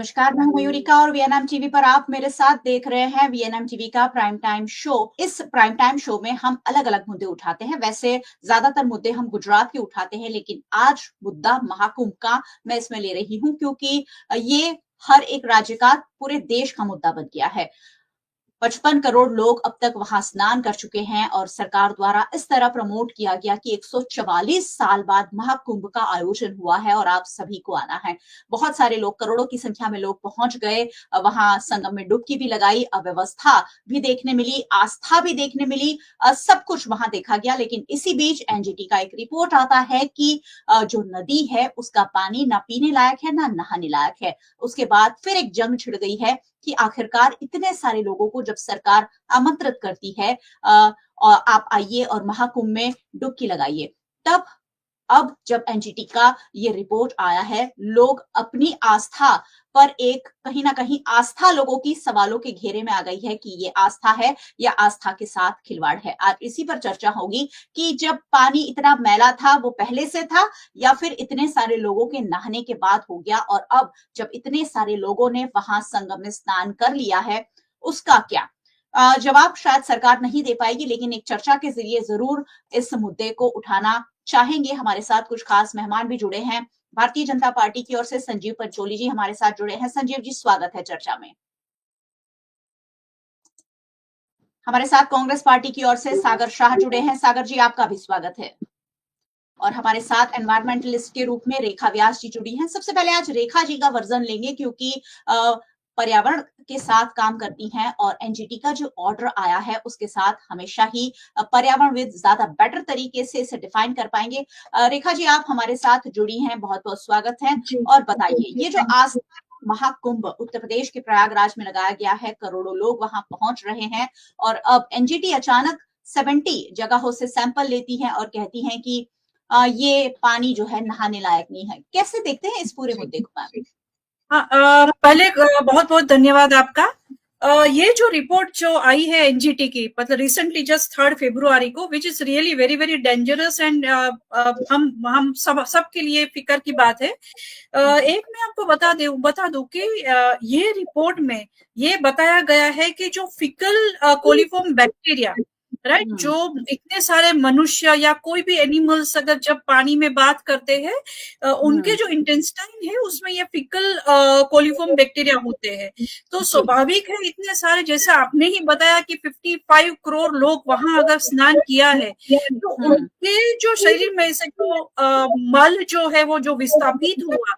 नमस्कार, मैं हूं मयूरिका और वीएनएम टीवी पर आप मेरे साथ देख रहे हैं वीएनएम टीवी का प्राइम टाइम शो। इस प्राइम टाइम शो में हम अलग-अलग मुद्दे उठाते हैं। वैसे ज्यादातर मुद्दे हम गुजरात के उठाते हैं, लेकिन आज मुद्दा महाकुंभ का मैं इसमें ले रही हूं क्योंकि ये हर एक राज्य का, पूरे देश का मुद्दा बन गया है। 55 करोड़ लोग अब तक वहां स्नान कर चुके हैं और सरकार द्वारा इस तरह प्रमोट किया गया कि 144 साल बाद महाकुंभ का आयोजन हुआ है और आप सभी को आना है। बहुत सारे लोग, करोड़ों की संख्या में लोग पहुंच गए, वहां संगम में डुबकी भी लगाई, अव्यवस्था भी देखने मिली, आस्था भी देखने मिली, सब कुछ वहां देखा गया। लेकिन इसी बीच एनजीटी का एक रिपोर्ट आता है कि जो नदी है उसका पानी ना पीने लायक है ना नहाने लायक है। उसके बाद फिर एक जंग छिड़ गई है कि आखिरकार इतने सारे लोगों को जब सरकार आमंत्रित करती है, आप आइए और महाकुंभ में डुबकी लगाइए, तब अब जब एनजीटी का ये रिपोर्ट आया है, लोग अपनी आस्था पर, एक कहीं ना कहीं आस्था लोगों की सवालों के घेरे में आ गई है कि ये आस्था है या आस्था के साथ खिलवाड़ है। आज इसी पर चर्चा होगी कि जब पानी इतना मैला था वो पहले से था या फिर इतने सारे लोगों के नहाने के बाद हो गया, और अब जब इतने सारे लोगों ने वहां संगम में स्नान कर लिया है उसका क्या जवाब शायद सरकार नहीं दे पाएगी, लेकिन एक चर्चा के जरिए जरूर इस मुद्दे को उठाना चाहेंगे। हमारे साथ कुछ खास मेहमान भी जुड़े हैं। भारतीय जनता पार्टी की ओर से संजीव पंचोली जी हमारे साथ जुड़े हैं। संजीव जी, स्वागत है चर्चा में। हमारे साथ कांग्रेस पार्टी की ओर से सागर शाह जुड़े हैं। सागर जी, आपका भी स्वागत है। और हमारे साथ एनवायरमेंटलिस्ट के रूप में रेखा व्यास जी जुड़ी हैं। सबसे पहले आज रेखा जी का वर्जन लेंगे क्योंकि पर्यावरण के साथ काम करती हैं और एनजीटी का जो ऑर्डर आया है उसके साथ हमेशा ही पर्यावरणविद ज्यादा बेटर तरीके से इसे डिफाइन कर पाएंगे। रेखा जी, आप हमारे साथ जुड़ी हैं, बहुत बहुत स्वागत है। और बताइए, ये जो आज महाकुंभ उत्तर प्रदेश के प्रयागराज में लगाया गया है, करोड़ों लोग वहां पहुंच रहे हैं और अब एनजीटी अचानक 70 जगहों से सैंपल लेती है और कहती है कि ये पानी जो है नहाने लायक नहीं है। कैसे देखते हैं इस पूरे मुद्दे को मैम? हाँ, पहले बहुत बहुत धन्यवाद आपका। ये जो रिपोर्ट जो आई है एनजीटी की, मतलब रिसेंटली जस्ट 3 फरवरी को, which is really very very dangerous and हम सब के लिए फिक्र की बात है। एक मैं आपको बता दूं कि ये रिपोर्ट में ये बताया गया है कि जो फिकल कोलिफॉर्म बैक्टीरिया, राइट, जो इतने सारे मनुष्य या कोई भी एनिमल्स अगर जब पानी में बात करते हैं, उनके जो इंटेस्टाइन है उसमें ये फिकल कोलिफॉर्म बैक्टीरिया होते हैं। तो स्वाभाविक है, इतने सारे, जैसे आपने ही बताया कि 55 करोड़ लोग वहां अगर स्नान किया है तो उनके जो शरीर में से जो मल जो है वो जो विस्थापित हुआ,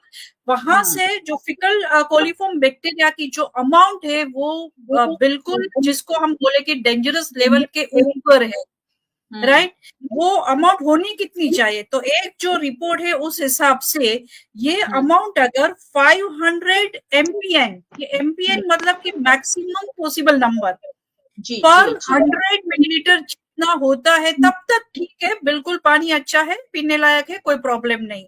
वहां से जो फिकल कोलिफॉर्म बैक्टीरिया की जो अमाउंट है वो बिल्कुल, जिसको हम बोले कि डेंजरस लेवल के ऊपर है, राइट। वो अमाउंट होनी कितनी चाहिए? तो एक जो रिपोर्ट है उस हिसाब से ये अमाउंट अगर 500 एमपीएन, एमपीएन मतलब कि मैक्सिमम पॉसिबल नंबर पर 100 मिलीलीटर जितना होता है तब तक ठीक है, बिल्कुल पानी अच्छा है, पीने लायक है, कोई प्रॉब्लम नहीं।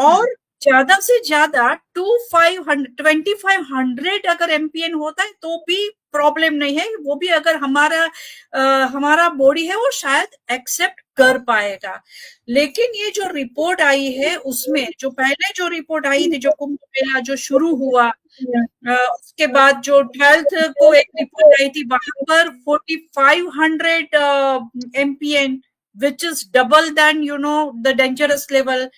और ज्यादा से ज्यादा 2500 अगर एमपीएन होता है तो भी प्रॉब्लम नहीं है, वो भी अगर हमारा बॉडी है वो शायद एक्सेप्ट कर पाएगा। लेकिन ये जो रिपोर्ट आई है उसमें, जो पहले जो रिपोर्ट आई थी, जो कुंभ मेला जो शुरू हुआ, उसके बाद जो 12th को एक रिपोर्ट आई थी, वहां पर 4500 MPN, which is double than the dangerous level.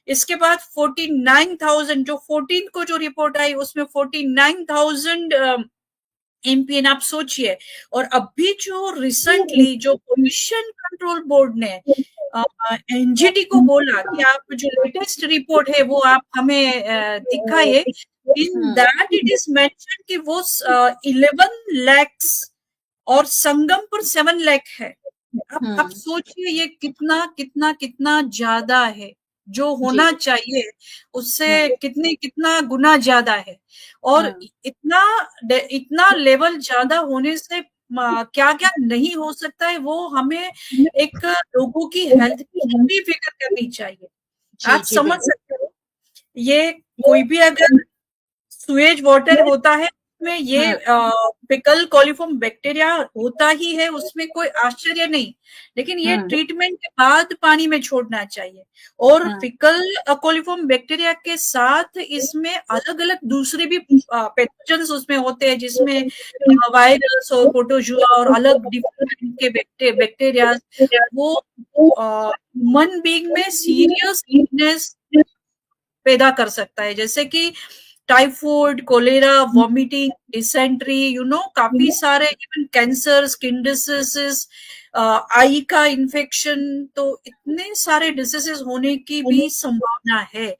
इसके बाद 49,000, जो 14 को जो रिपोर्ट आई उसमें 49,000 एमपीएन, आप सोचिए। और अभी जो रिसेंटली जो पोल्यूशन कंट्रोल बोर्ड ने एनजीटी को बोला कि आप जो लेटेस्ट रिपोर्ट है वो आप हमें दिखाइए, in that it is mention कि वो 11 lakhs और संगम पर 7 लाख है। अब सोचिए ये कितना कितना कितना ज्यादा है, जो होना चाहिए उससे कितना गुना ज्यादा है। और इतना लेवल ज्यादा होने से क्या क्या नहीं हो सकता है, वो हमें एक लोगों की हेल्थ की भी फिक्र करनी चाहिए। आप समझ सकते हो, ये कोई भी अगर सुएज वाटर होता है में ये फिकल कॉलीफॉर्म बैक्टीरिया होता ही है, उसमें कोई आश्चर्य नहीं, लेकिन ये ट्रीटमेंट के बाद पानी में छोड़ना चाहिए। और फिकल कॉलीफॉर्म बैक्टीरिया के साथ इसमें अलग अलग दूसरे भी पैथोजेंस उसमें होते हैं, जिसमें वायरस और प्रोटोजुआ और अलग डिफरेंट के बैक्टीरिया, वो ह्यूमन बीइंग में सीरियस इलनेस पैदा कर सकता है, जैसे कि टाइफाइड, कोलेरा, वॉमिटिंग, डिसेंट्री, काफी सारे, इवन कैंसर, स्किन डिसीजेस, आई का इन्फेक्शन, तो इतने सारे डिसीजेस होने की भी संभावना है।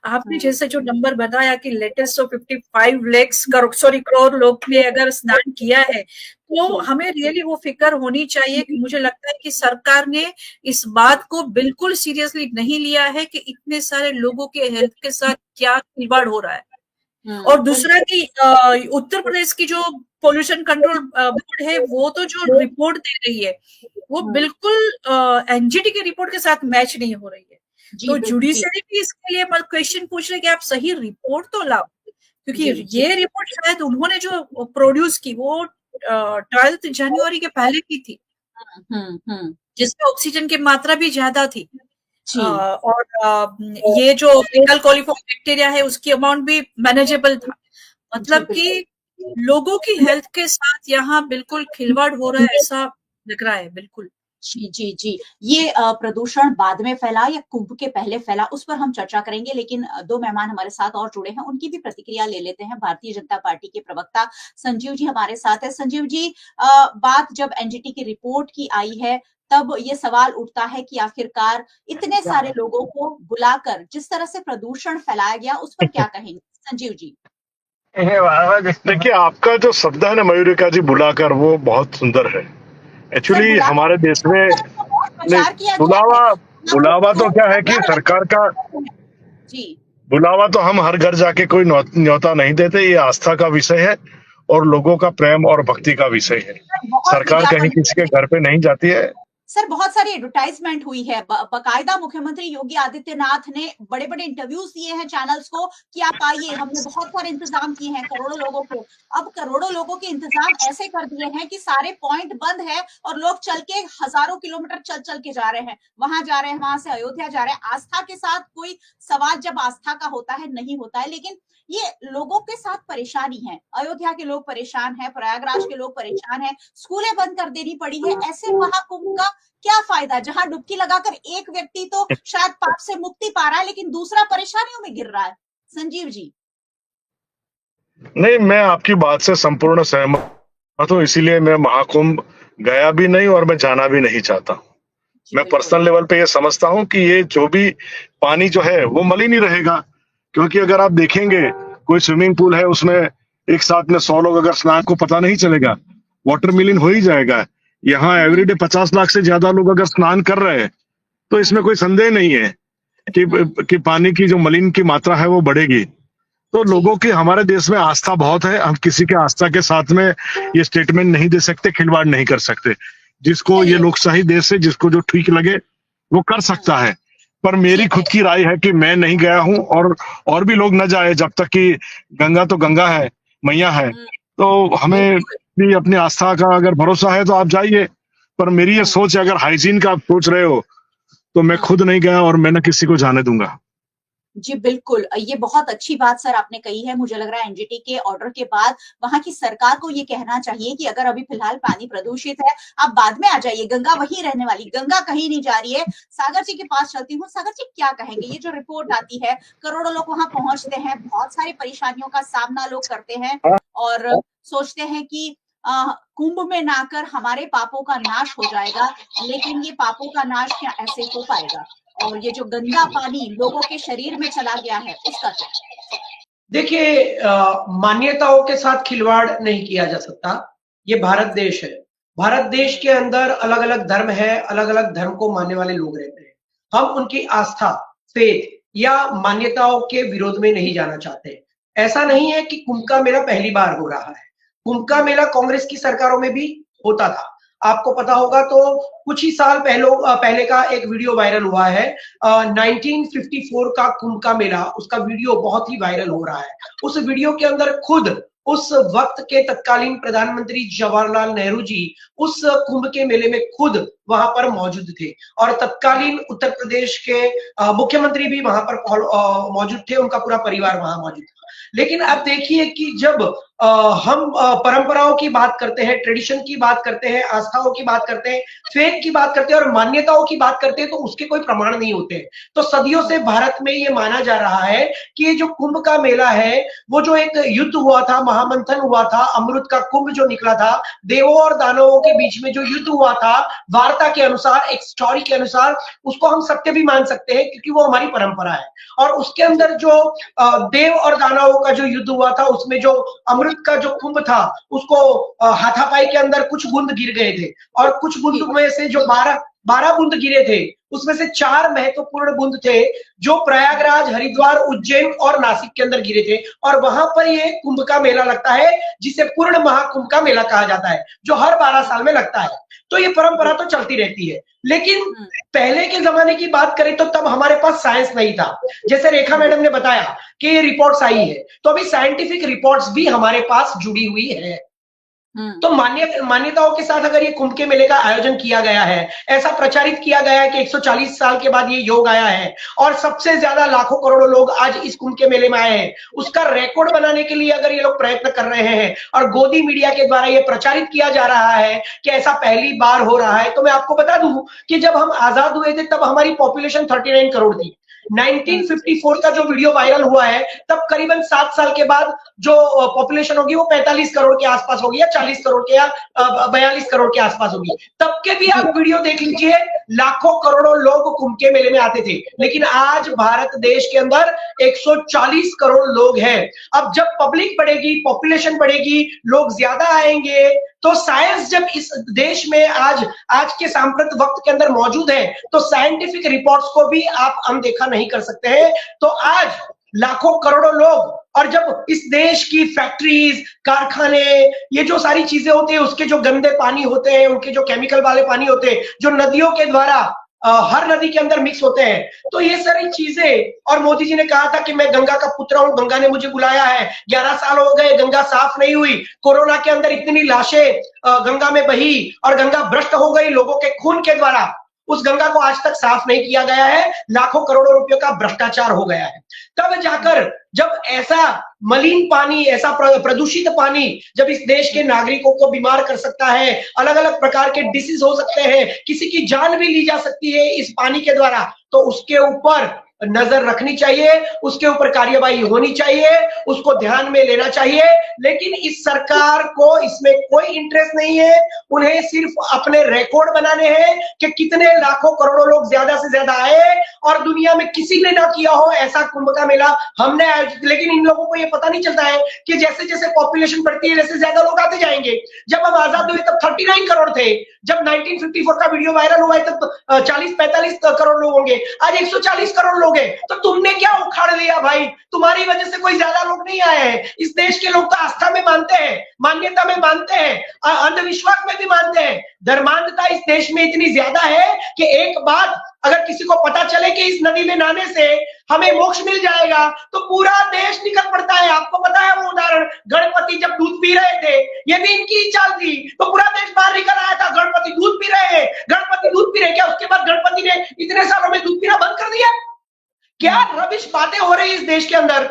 आपने जैसे जो नंबर बताया कि लेटेस्ट 55 लाख करोड़ लोग ने अगर स्नान किया है, तो हमें रियली वो फिक्र होनी चाहिए। मुझे लगता है कि सरकार ने इस बात को बिल्कुल सीरियसली नहीं लिया है कि इतने सारे लोगों के हेल्थ के साथ क्या खिलवाड़ हो रहा है। और दूसरा कि उत्तर प्रदेश की जो पोल्यूशन कंट्रोल बोर्ड है, वो तो जो रिपोर्ट दे रही है वो बिल्कुल एनजीटी की रिपोर्ट के साथ मैच नहीं हो रही है। तो जुडिशरी भी इसके लिए क्वेश्चन पूछ रहे कि आप सही रिपोर्ट तो लाओ, क्योंकि ये रिपोर्ट शायद उन्होंने जो प्रोड्यूस की वो 12 जनवरी के पहले की थी, जिसमें ऑक्सीजन की मात्रा भी ज्यादा थी। और ये जो फिकल कॉलीफॉर्म बैक्टीरिया है उसकी अमाउंट भी मैनेजेबल था। मतलब कि लोगों की हेल्थ के साथ यहाँ बिल्कुल खिलवाड़ हो रहा है, ऐसा लग रहा है। बिल्कुल जी। ये प्रदूषण बाद में फैला या कुंभ के पहले फैला, उस पर हम चर्चा करेंगे, लेकिन दो मेहमान हमारे साथ और जुड़े हैं, उनकी भी प्रतिक्रिया ले लेते हैं। भारतीय जनता पार्टी के प्रवक्ता संजीव जी हमारे साथ है। संजीव जी, बात जब एनजीटी की रिपोर्ट की आई है, तब ये सवाल उठता है कि आखिरकार इतने सारे लोगों को बुलाकर जिस तरह से प्रदूषण फैलाया गया, उस पर क्या कहेंगे संजीव जी? देखिए, आपका जो शब्द है ना मयूरिका जी, बुलाकर, वो बहुत सुंदर है। एक्चुअली हमारे देश में बुलावा तो क्या है कि सरकार का बुलावा तो हम हर घर जाके कोई न्योता नहीं देते, ये आस्था का विषय है और लोगों का प्रेम और भक्ति का विषय है। सरकार कहीं किसी के घर पे नहीं जाती है। सर, बहुत सारी एडवर्टाइजमेंट हुई है, बकायदा मुख्यमंत्री योगी आदित्यनाथ ने बड़े बड़े इंटरव्यूज दिए हैं चैनल्स को कि आप आइए, हमने बहुत सारे इंतजाम किए हैं करोड़ों लोगों को। अब करोड़ों लोगों के इंतजाम ऐसे कर दिए हैं कि सारे पॉइंट बंद है और लोग चल के हजारों किलोमीटर चल के जा रहे हैं, वहां जा रहे हैं, वहां से अयोध्या जा रहे हैं। आस्था के साथ कोई सवाल जब आस्था का होता है नहीं होता है, लेकिन ये लोगों के साथ परेशानी है। अयोध्या के लोग परेशान हैं, प्रयागराज के लोग परेशान हैं, स्कूलें बंद कर देनी पड़ी है। ऐसे महाकुंभ का क्या फायदा, जहां डुबकी लगाकर एक व्यक्ति तो शायद पाप से मुक्ति पा रहा है, लेकिन दूसरा परेशानियों में गिर रहा है। संजीव जी। नहीं, मैं आपकी बात से संपूर्ण सहमत हूं, इसीलिए मैं महाकुंभ गया भी नहीं और मैं जाना भी नहीं चाहता। मैं पर्सनल लेवल पे ये समझता हूं कि ये जो भी पानी जो है वो मलिन ही रहेगा, क्योंकि अगर आप देखेंगे कोई स्विमिंग पूल है, उसमें एक साथ में 100 लोग अगर स्नान को पता नहीं चलेगा, वाटर मिलिन हो ही जाएगा। यहाँ एवरीडे 50 लाख से ज्यादा लोग अगर स्नान कर रहे हैं, तो इसमें कोई संदेह नहीं है कि पानी की जो मलिन की मात्रा है वो बढ़ेगी। तो लोगों की हमारे देश में आस्था बहुत है, हम किसी के आस्था के साथ में ये स्टेटमेंट नहीं दे सकते, खिलवाड़ नहीं कर सकते। जिसको ये लोकशाही देश है, जिसको जो ठीक लगे वो कर सकता है। पर मेरी खुद की राय है कि मैं नहीं गया हूं और भी लोग न जाए, जब तक कि गंगा तो गंगा है, मैया है। तो हमें भी अपनी आस्था का अगर भरोसा है तो आप जाइए, पर मेरी ये सोच है, अगर हाइजीन का आप सोच रहे हो तो मैं खुद नहीं गया और मैं न किसी को जाने दूंगा। जी बिल्कुल, ये बहुत अच्छी बात सर आपने कही है। मुझे लग रहा है एनजीटी के ऑर्डर के बाद वहां की सरकार को ये कहना चाहिए कि अगर अभी फिलहाल पानी प्रदूषित है, आप बाद में आ जाइए, गंगा वहीं रहने वाली, गंगा कहीं नहीं जा रही है। सागर जी के पास चलती हूँ। सागर जी, क्या कहेंगे? ये जो रिपोर्ट आती है, करोड़ों लोग वहां पहुंचते हैं, बहुत सारी परेशानियों का सामना लोग करते हैं और सोचते हैं कि कुंभ में ना कर हमारे पापों का नाश हो जाएगा, लेकिन ये पापों का नाश क्या ऐसे हो पाएगा? और ये जो गंदा पानी लोगों के शरीर में चला गया है, उसका क्या? देखिए, मान्यताओं के साथ खिलवाड़ नहीं किया जा सकता। ये भारत देश है। भारत देश के अंदर अलग अलग धर्म है, अलग अलग धर्म को मानने वाले लोग रहते हैं। हम उनकी आस्था, फेथ या मान्यताओं के विरोध में नहीं जाना चाहते। ऐसा नहीं है कि कुंभ का मेला पहली बार हो रहा है। कुंभ का मेला कांग्रेस की सरकारों में भी होता था। आपको पता होगा तो कुछ ही साल पहले का एक वीडियो वायरल हुआ है, 1954 का कुंभ का मेला, उसका वीडियो बहुत ही वायरल हो रहा है। उस वीडियो के अंदर खुद उस वक्त के तत्कालीन प्रधानमंत्री जवाहरलाल नेहरू जी उस कुंभ के मेले में खुद वहां पर मौजूद थे और तत्कालीन उत्तर प्रदेश के मुख्यमंत्री भी वहां पर मौजूद थे, उनका पूरा परिवार वहां मौजूद था। लेकिन अब देखिए कि जब हम परंपराओं की बात करते हैं, ट्रेडिशन की बात करते हैं, आस्थाओं की बात करते हैं, फेथ की बात करते हैं और मान्यताओं की बात करते हैं तो उसके कोई प्रमाण नहीं होते। तो सदियों से भारत में ये माना जा रहा है कि ये जो कुंभ का मेला है वो जो एक युद्ध हुआ था, महामंथन हुआ था, अमृत का कुंभ जो निकला था, देवों और दानवों के बीच में जो युद्ध हुआ था, वार्ता के अनुसार, एक स्टोरी के अनुसार, उसको हम सत्य भी मान सकते हैं क्योंकि वो हमारी परंपरा है। और उसके अंदर जो देव और दानवों का जो युद्ध हुआ था उसमें जो अमृत का जो कुंभ था उसको हाथापाई के अंदर कुछ बूंद गिर गए थे और कुछ बूंद में से जो 12 बूंद गिरे थे उसमें से 4 महत्वपूर्ण बूंद थे जो प्रयागराज, हरिद्वार, उज्जैन और नासिक के अंदर गिरे थे और वहां पर ये कुंभ का मेला लगता है जिसे पूर्ण महाकुंभ का मेला कहा जाता है जो हर 12 साल में लगता है। तो ये परंपरा तो चलती रहती है। लेकिन पहले के जमाने की बात करें तो तब हमारे पास साइंस नहीं था। जैसे रेखा मैडम ने बताया कि ये रिपोर्ट्स आई है तो अभी साइंटिफिक रिपोर्ट्स भी हमारे पास जुड़ी हुई है। तो मान्यताओं के साथ अगर ये कुंभ के मेले का आयोजन किया गया है, ऐसा प्रचारित किया गया है कि 140 साल के बाद ये योग आया है और सबसे ज्यादा लाखों करोड़ों लोग आज इस कुंभ के मेले में आए हैं, उसका रिकॉर्ड बनाने के लिए अगर ये लोग प्रयत्न कर रहे हैं और गोदी मीडिया के द्वारा ये प्रचारित किया जा रहा है कि ऐसा पहली बार हो रहा है, तो मैं आपको बता दूं कि जब हम आजाद हुए थे तब हमारी पॉपुलेशन 39 करोड़ थी। 1954 का जो वीडियो वायरल हुआ है तब करीबन 7 साल के बाद जो पॉपुलेशन होगी वो 45 करोड़ के आसपास होगी या 40 करोड़ के या 42 करोड़ के आसपास होगी। तब के भी आप वीडियो देख लीजिए, लाखों करोड़ों लोग कुंभ के मेले में आते थे। लेकिन आज भारत देश के अंदर 140 करोड़ लोग हैं। अब जब पब्लिक बढ़ेगी, पॉपुलेशन बढ़ेगी, लोग ज्यादा आएंगे तो साइंस जब इस देश में आज के सांप्रत वक्त के अंदर मौजूद है तो साइंटिफिक रिपोर्ट्स को भी आप अनदेखा नहीं कर सकते हैं। तो आज लाखों करोड़ों लोग और जब इस देश की फैक्ट्रीज, कारखाने, ये जो सारी चीजें होती है उसके जो गंदे पानी होते हैं, उनके जो केमिकल वाले पानी होते हैं जो नदियों के द्वारा हर नदी के अंदर मिक्स होते हैं, तो ये सारी चीजें, और मोदी जी ने कहा था कि मैं गंगा का पुत्र हूं, गंगा ने मुझे बुलाया है, 11 साल हो गए गंगा साफ नहीं हुई, कोरोना के अंदर इतनी लाशें गंगा में बही और गंगा भ्रष्ट हो गई लोगों के खून के द्वारा, उस गंगा को आज तक साफ नहीं किया गया है, लाखों करोड़ों रुपयों का भ्रष्टाचार हो गया है। तब जाकर जब ऐसा मलिन पानी, ऐसा प्रदूषित पानी जब इस देश के नागरिकों को बीमार कर सकता है, अलग अलग प्रकार के डिसीज हो सकते हैं, किसी की जान भी ली जा सकती है इस पानी के द्वारा, तो उसके ऊपर नजर रखनी चाहिए, उसके ऊपर कार्यवाही होनी चाहिए, उसको ध्यान में लेना चाहिए। लेकिन इस सरकार को इसमें कोई इंटरेस्ट नहीं है, उन्हें सिर्फ अपने रिकॉर्ड बनाने हैं कि कितने लाखों करोड़ों लोग ज्यादा से ज्यादा आए और दुनिया में किसी ने ना किया हो ऐसा कुंभ का मेला हमने आयोजित। लेकिन इन लोगों को ये पता नहीं चलता है कि जैसे जैसे पॉपुलेशन बढ़ती है वैसे ज्यादा लोग आते जाएंगे। जब हम आजाद हुए तब 39 करोड़ थे, जब 1954 का वीडियो वायरल हुआ है तब 40-45 करोड़ लोग होंगे, आज 140 करोड़ लोग हैं। तो तुमने क्या उखाड़ लिया भाई? तुम्हारी वजह से कोई ज्यादा लोग नहीं आए हैं। इस देश के लोग तो आस्था में मानते हैं, मान्यता में मानते हैं, अंधविश्वास में भी मानते हैं। धर्मांधता इस देश में इतनी ज्यादा है कि एक बात अगर किसी को पता चले कि इस नदी में नहाने से हमें मोक्ष मिल जाएगा तो पूरा देश निकल पड़ता है। आपको पता है वो उदाहरण, गणपति जब दूध पी रहे थे, ये भी इनकी ही चाल थी, तो पूरा देश बाहर निकल आया था। गणपति दूध पी रहे हैं, गणपति दूध पी रहे, क्या उसके बाद गणपति ने इतने सालों में दूध पीना बंद कर दिया? क्या रबिश बातें हो रही है इस देश के अंदर,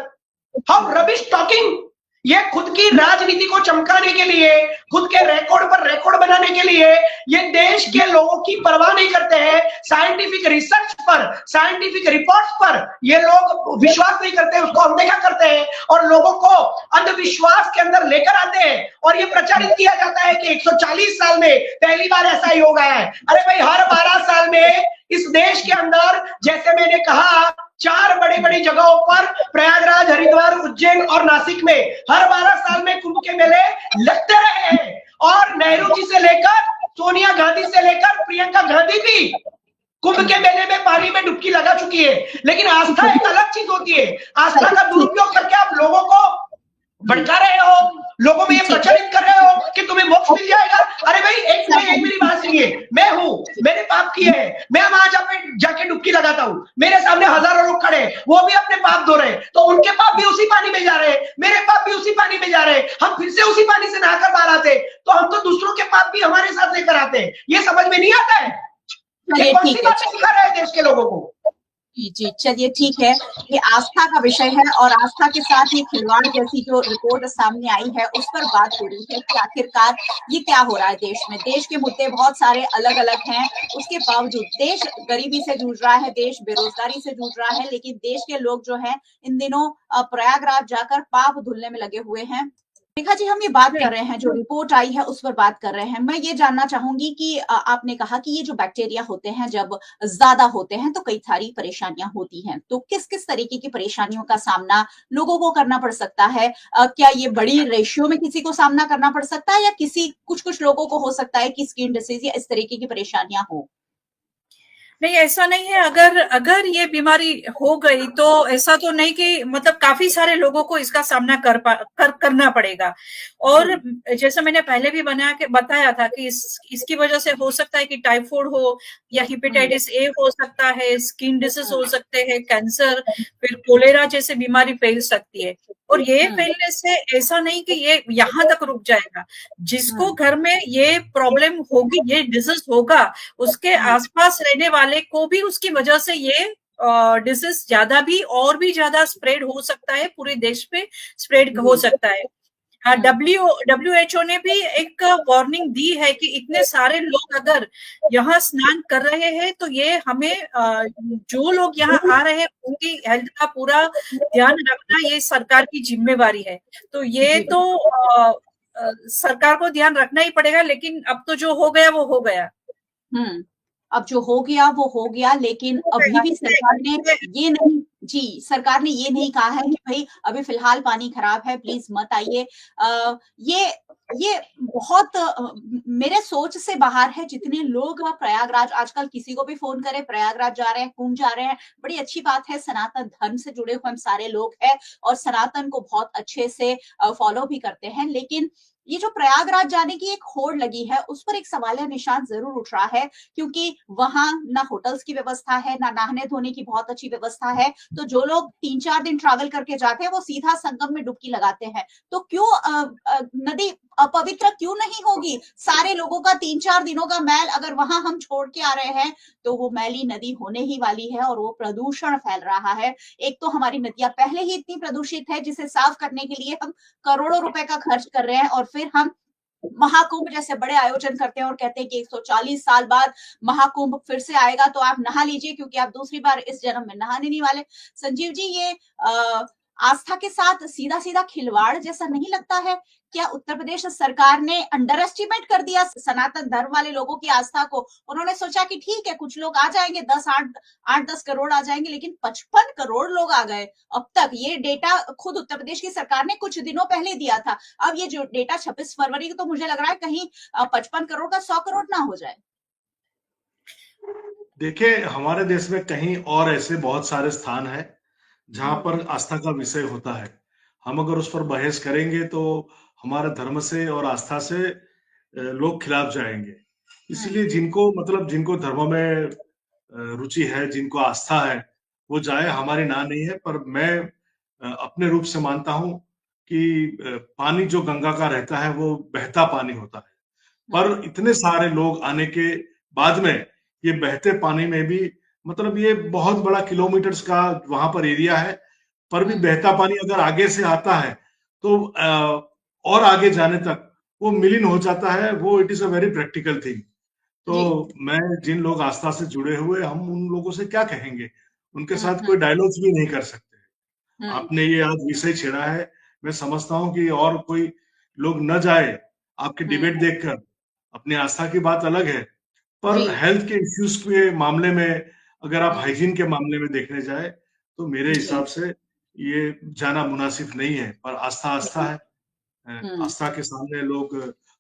हाउ रबिश टॉकिंग। ये खुद की राजनीति को चमकाने के लिए, खुद के रिकॉर्ड पर रिकॉर्ड बनाने के लिए ये देश के लोगों की परवाह नहीं करते हैं। साइंटिफिक रिसर्च पर, साइंटिफिक रिपोर्ट्स पर ये लोग विश्वास नहीं करते, उसको अनदेखा करते हैं और लोगों को अंधविश्वास के अंदर लेकर आते हैं और ये प्रचारित किया जाता है कि 140 साल में पहली बार ऐसा योग आया है। अरे भाई, हर 12 साल में इस देश के अंदर, जैसे मैंने कहा, 4 बड़ी बड़ी जगहों पर, प्रयागराज, हरिद्वार, उज्जैन और नासिक में हर 12 साल में कुंभ के मेले लगते रहे हैं। और नेहरू जी से लेकर सोनिया गांधी से लेकर प्रियंका गांधी भी कुंभ के मेले में पानी में डुबकी लगा चुकी है। लेकिन आस्था एक अलग चीज होती है। आस्था का दुरुपयोग करके आप लोगों को भड़का रहे हो, लोगों में ये ठीक है। प्रचलित कर रहे हो कि तुम्हें मोक्ष मिल जाएगा। अरे भाई एक मेरी बात सुनिए, मैं हूं, मैंने पाप किए हैं, मैं वहां जाके डुबकी लगाता हूं, मेरे सामने हजारों लोग खड़े, वो भी अपने पाप धो रहे हैं, तो उनके पाप भी उसी पानी में जा रहे हैं, मेरे पाप भी उसी पानी में जा रहे हैं, हम फिर से उसी पानी से नहाकर बाहर आते, तो हम तो दूसरों के पाप भी हमारे साथ लेकर आते हैं। ये समझ में नहीं आता है, ये चलिए कौन सी ठीक है। बातें सिखा रहे हैं देश के लोगों को। जी, चलिए ठीक है। ये आस्था का विषय है और आस्था के साथ ये खिलवाड़ जैसी जो रिपोर्ट सामने आई है उस पर बात हो रही है कि आखिरकार ये क्या हो रहा है देश में। देश के मुद्दे बहुत सारे अलग-अलग हैं, उसके बावजूद देश गरीबी से जूझ रहा है, देश बेरोजगारी से जूझ रहा है, लेकिन देश के लोग जो हैं इन दिनों प्रयागराज जाकर पाप धुलने में लगे हुए हैं। रेखा जी, हम ये बात कर रहे हैं, जो रिपोर्ट आई है उस पर बात कर रहे हैं। मैं ये जानना चाहूंगी कि आपने कहा कि ये जो बैक्टीरिया होते हैं जब ज्यादा होते हैं तो कई सारी परेशानियां होती हैं, तो किस किस तरीके की परेशानियों का सामना लोगों को करना पड़ सकता है? क्या ये बड़ी रेशियो में किसी को सामना करना पड़ सकता है या किसी कुछ लोगों को हो सकता है कि स्किन डिसीज या इस तरीके की परेशानियां हो? नहीं, ऐसा नहीं है। अगर ये बीमारी हो गई तो ऐसा तो नहीं कि मतलब काफी सारे लोगों को इसका सामना करना पड़ेगा। और जैसा मैंने पहले भी बताया था कि इसकी वजह से हो सकता है कि टाइफाइड हो या हेपेटाइटिस ए हो सकता है, स्किन डिसीज हो सकते हैं, कैंसर, फिर कोलेरा जैसे बीमारी फैल सकती है। और ये फैलने से ऐसा नहीं कि ये यहाँ तक रुक जाएगा। जिसको घर में ये प्रॉब्लम होगी, ये डिजीज होगा, उसके आसपास रहने वाले को भी उसकी वजह से ये डिजीज ज्यादा भी और भी ज्यादा स्प्रेड हो सकता है, पूरे देश पे स्प्रेड हो सकता है। WHO ने भी एक वार्निंग दी है कि इतने सारे लोग अगर यहाँ स्नान कर रहे हैं तो ये हमें जो लोग यहाँ आ रहे हैं उनकी हेल्थ का पूरा ध्यान रखना ये सरकार की जिम्मेवारी है। तो ये तो सरकार को ध्यान रखना ही पड़ेगा, लेकिन अब तो जो हो गया वो हो गया। अब जो हो गया वो हो गया, लेकिन अभी भी सरकार ने ये नहीं सरकार ने ये नहीं कहा है कि भाई अभी फिलहाल पानी खराब है, प्लीज मत आइए। ये बहुत मेरे सोच से बाहर है। जितने लोग प्रयागराज आजकल किसी को भी फोन करे प्रयागराज जा रहे हैं, कुंभ जा रहे हैं, बड़ी अच्छी बात है। सनातन धर्म से जुड़े हुए हम सारे लोग हैं और सनातन को बहुत अच्छे से फॉलो भी करते हैं, लेकिन ये जो प्रयागराज जाने की एक होड़ लगी है उस पर एक सवालिया निशान जरूर उठ रहा है, क्योंकि वहां ना होटल्स की व्यवस्था है, ना नहाने धोने की बहुत अच्छी व्यवस्था है। तो जो लोग 3-4 दिन ट्रैवल करके जाते हैं वो सीधा संगम में डुबकी लगाते हैं। तो क्यों नदी अपवित्र क्यों नहीं होगी? सारे लोगों का 3-4 दिनों का मैल अगर वहां हम छोड़ के आ रहे हैं तो वो मैली नदी होने ही वाली है और वो प्रदूषण फैल रहा है। एक तो हमारी नदियां पहले ही इतनी प्रदूषित है जिसे साफ करने के लिए हम करोड़ों रुपए का खर्च कर रहे हैं और फिर हम महाकुंभ जैसे बड़े आयोजन करते हैं और कहते हैं कि 140 साल बाद महाकुंभ फिर से आएगा तो आप नहा लीजिए क्योंकि आप दूसरी बार इस जन्म में नहाने नहीं वाले। संजीव जी, ये आस्था के साथ सीधा सीधा खिलवाड़ जैसा नहीं लगता है? क्या उत्तर प्रदेश सरकार ने अंडर एस्टिमेट कर दिया सनातन धर्म वाले लोगों की आस्था को? उन्होंने सोचा कि ठीक है कुछ लोग आ जाएंगे, 8-10 करोड़ आ जाएंगे, लेकिन 55 करोड़ लोग आ गए अब तक। ये डेटा खुद उत्तर प्रदेश की सरकार ने कुछ दिनों पहले दिया था। अब ये जो डेटा 26 फरवरी को, तो मुझे लग रहा है कहीं 55 करोड़ का 100 करोड़ ना हो जाए। देखिए, हमारे देश में कहीं और ऐसे बहुत सारे स्थान हैं जहां पर आस्था का विषय होता है। हम अगर उस पर बहस करेंगे तो हमारे धर्म से और आस्था से लोग खिलाफ जाएंगे। इसलिए जिनको धर्म में रुचि है, जिनको आस्था है, वो जाए, हमारी ना नहीं है। पर मैं अपने रूप से मानता हूं कि पानी जो गंगा का रहता है वो बहता पानी होता है। पर इतने सारे लोग आने के बाद में ये बहते पानी में भी ये बहुत बड़ा किलोमीटर्स का वहां पर एरिया है, पर भी बहता पानी अगर आगे से आता है तो और आगे जाने तक वो मिलिन हो जाता है। वो it is a very practical thing. तो मैं जिन लोग आस्था से जुड़े हुए, हम उन लोगों से क्या कहेंगे? उनके साथ कोई डायलॉग्स भी नहीं कर सकते। आपने ये आज विषय छेड़ा है, मैं समझता हूँ कि और कोई लोग न जाए आपकी डिबेट देखकर। अपनी आस्था की बात अलग है, पर हेल्थ के इश्यूज के मामले में अगर आप हाइजीन के मामले में देखने जाए तो मेरे हिसाब से ये जाना मुनासिब नहीं है। पर आस्था आस्था है। आस्था के सामने लोग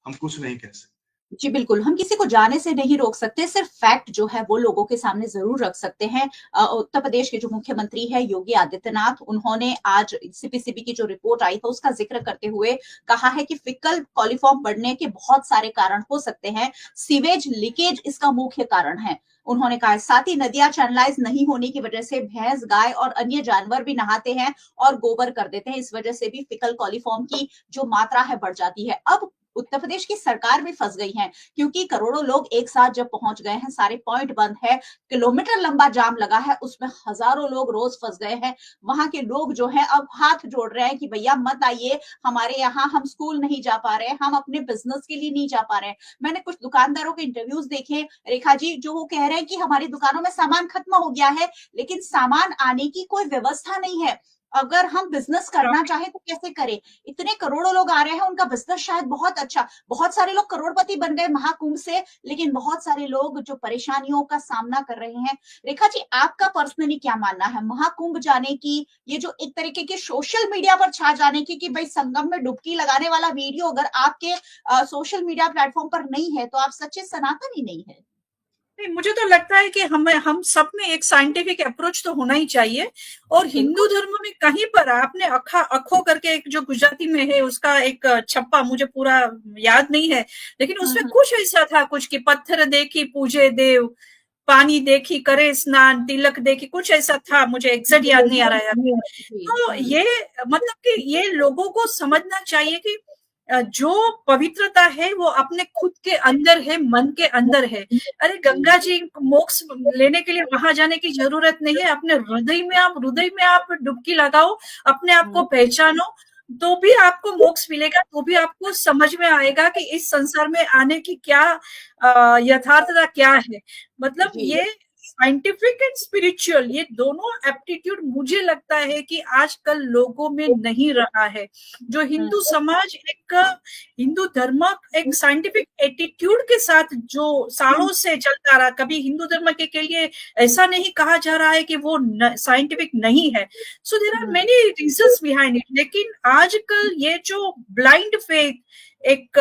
हम कुछ नहीं कह सकते। जी बिल्कुल, हम किसी को जाने से नहीं रोक सकते, सिर्फ फैक्ट जो है वो लोगों के सामने ज़रूर रख सकते हैं। उत्तर प्रदेश के जो मुख्यमंत्री हैं योगी आदित्यनाथ, उन्होंने आज सीपीसीबी की जो रिपोर्ट आई था उसका ज़िक्र करते हुए कहा है कि फीकल कॉलीफॉर्म बढ़ने के बहुत सारे कारण हो सकते हैं, सीवेज लीकेज इसका मुख्य कारण है। उन्होंने कहा साथ ही नदियां चैनलाइज नहीं होने की वजह से भैंस, गाय और अन्य जानवर भी नहाते हैं और गोबर कर देते हैं, इस वजह से भी फीकल कॉलीफॉर्म की जो मात्रा है बढ़ जाती है। अब उत्तर प्रदेश की सरकार भी फंस गई है, क्योंकि करोड़ों लोग एक साथ जब पहुंच गए हैं, सारे पॉइंट बंद है, किलोमीटर लंबा जाम लगा है, उसमें हजारों लोग रोज फंस गए हैं। वहां के लोग जो है अब हाथ जोड़ रहे हैं कि भैया मत आइए हमारे यहाँ, हम स्कूल नहीं जा पा रहे हैं, हम अपने बिजनेस के लिए नहीं जा पा रहे हैं। मैंने कुछ दुकानदारों के इंटरव्यूज देखे रेखा जी, जो वो कह रहे हैं कि हमारी दुकानों में सामान खत्म हो गया है, लेकिन सामान आने की कोई व्यवस्था नहीं है। अगर हम बिजनेस करना चाहें तो कैसे करें? इतने करोड़ों लोग आ रहे हैं, उनका बिजनेस शायद बहुत अच्छा, बहुत सारे लोग करोड़पति बन गए महाकुंभ से, लेकिन बहुत सारे लोग जो परेशानियों का सामना कर रहे हैं। रेखा जी, आपका पर्सनली क्या मानना है महाकुंभ जाने की, ये जो एक तरीके के सोशल मीडिया पर छा जाने की कि भाई संगम में डुबकी लगाने वाला वीडियो अगर आपके सोशल मीडिया प्लेटफॉर्म पर नहीं है तो आप सच्चे सनातन ही नहीं है। नहीं, मुझे तो लगता है कि हम सब में एक साइंटिफिक अप्रोच तो होना ही चाहिए। और हिंदू धर्म में कहीं पर आपने अखो करके एक जो गुजराती में है उसका एक छप्पा, मुझे पूरा याद नहीं है, लेकिन उसमें कुछ ऐसा था, कुछ कि पत्थर देखी पूजे देव, पानी देखी करे स्नान, तिलक देखी, कुछ ऐसा था, मुझे एग्जैक्ट याद नहीं आ रहा है। तो ये मतलब कि ये लोगों को समझना चाहिए कि जो पवित्रता है वो अपने खुद के अंदर है, मन के अंदर है। अरे गंगा जी मोक्ष लेने के लिए वहां जाने की जरूरत नहीं है, अपने हृदय में आप डुबकी लगाओ, अपने आप को पहचानो, तो भी आपको मोक्ष मिलेगा, तो भी आपको समझ में आएगा कि इस संसार में आने की क्या यथार्थता क्या है। मतलब ये साइंटिफिक एंड स्पिरिचुअल, ये दोनों एप्टीट्यूड मुझे लगता है कि आजकल लोगों में नहीं रहा है। जो हिंदू समाज एक हिंदू धर्म एक साइंटिफिक एटीट्यूड के साथ जो सालों से चलता रहा, कभी हिंदू धर्म के लिए ऐसा नहीं कहा जा रहा है कि वो साइंटिफिक नहीं है। So there are many reasons behind it, लेकिन आजकल ये जो ब्लाइंड फेथ, एक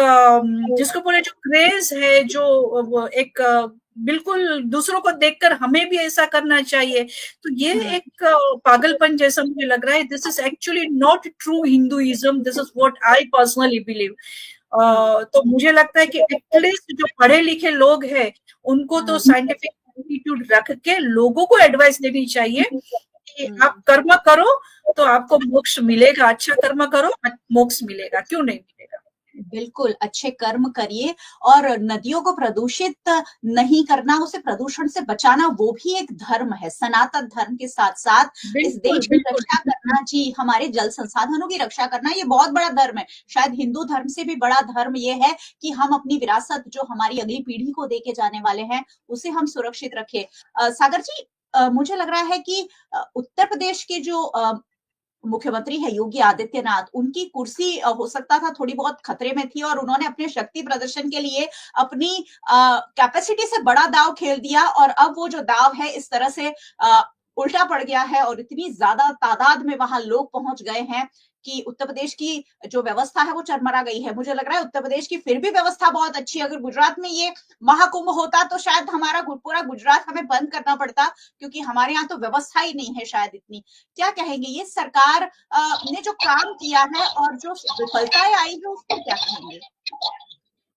जिसको बोले जो क्रेज है, जो एक बिल्कुल दूसरों को देखकर हमें भी ऐसा करना चाहिए, तो ये एक पागलपन जैसा मुझे लग रहा है। This is actually not true Hinduism, this is what I personally believe. तो मुझे लगता है कि एटलीस्ट जो पढ़े लिखे लोग हैं उनको तो साइंटिफिक एटीट्यूड रख के लोगों को एडवाइस देनी चाहिए कि आप कर्म करो तो आपको मोक्ष मिलेगा, अच्छा कर्म करो मोक्ष मिलेगा, क्यों नहीं मिलेगा। बिल्कुल, अच्छे कर्म करिए और नदियों को प्रदूषित नहीं करना, उसे प्रदूषण से बचाना, वो भी एक धर्म है। सनातन धर्म के साथ साथ इस देश की रक्षा करना, जी हमारे जल संसाधनों की रक्षा करना, ये बहुत बड़ा धर्म है। शायद हिंदू धर्म से भी बड़ा धर्म ये है कि हम अपनी विरासत जो हमारी अगली पीढ़ी को देके जाने वाले हैं उसे हम सुरक्षित रखें। सागर जी, मुझे लग रहा है कि उत्तर प्रदेश के जो मुख्यमंत्री है योगी आदित्यनाथ, उनकी कुर्सी हो सकता था थोड़ी बहुत खतरे में थी और उन्होंने अपने शक्ति प्रदर्शन के लिए अपनी कैपेसिटी से बड़ा दाव खेल दिया और अब वो जो दाव है इस तरह से उल्टा पड़ गया है और इतनी ज्यादा तादाद में वहां लोग पहुंच गए हैं कि उत्तर प्रदेश की जो व्यवस्था है वो चरमरा गई है। मुझे लग रहा है उत्तर प्रदेश की फिर भी व्यवस्था बहुत अच्छी है। अगर गुजरात में ये महाकुंभ होता तो शायद हमारा पूरा गुजरात हमें बंद करना पड़ता, क्योंकि हमारे यहाँ तो व्यवस्था ही नहीं है शायद इतनी। क्या कहेंगे, ये सरकार ने जो काम किया है और जो विफलताएं आई है उस पर क्या कहेंगे?